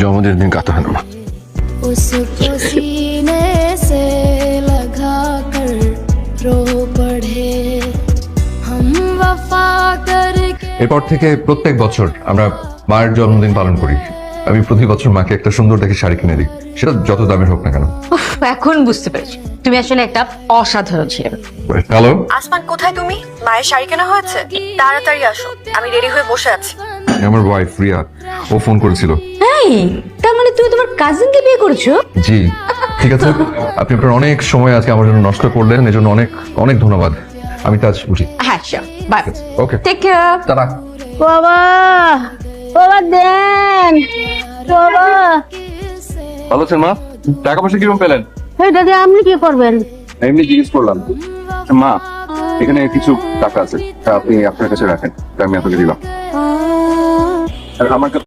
জন্মদিনের দিন গাতে হয় না মা। उसको सीने से लगा कर रो पड़े हम वफा करके। এরপর থেকে প্রত্যেক বছর আমরা মায়ের জন্মদিন পালন করি। আমি প্রতি বছর মাকে একটা সুন্দর দেখে শাড়ি কিনে দিই, সেটা যত দামের হোক না কেন। উফ, এখন বুঝতে পেরেছি তুমি আসলে একটা অসাধারণ ছেলে। হ্যালো, আসমান কোথায় তুমি? মায়ের শাড়ি কেনা হয়েছে? তাড়াতাড়ি আসো, আমি রেডি হয়ে বসে আছি। আমার ওয়াইফ রিয়া, ও ফোন করেছিল। এই, তার মানে তুমি তোমার কাজিনকে বিয়ে করেছো? জি, ঠিক আছে। আপনি আপনার অনেক সময় আজকে আমার জন্য নষ্ট করলেন, এজন্য অনেক অনেক ধন্যবাদ। আমি তো আজ উঠি। হ্যাঁ, sure, bye. Okay, take care. টাটা। বাবা বাবা দেন বাবা, ভালো আছেন মা? টাকা পয়সা কিরকম পেলেন? এটা দিয়ে আপনি কি করবেন? এমনি জিজ্ঞেস করলাম। মা, এখানে কিছু টাকা আছে, তা আপনি আপনার কাছে রাখেন, তা আমি আপনাকে দিলাম। আর আমার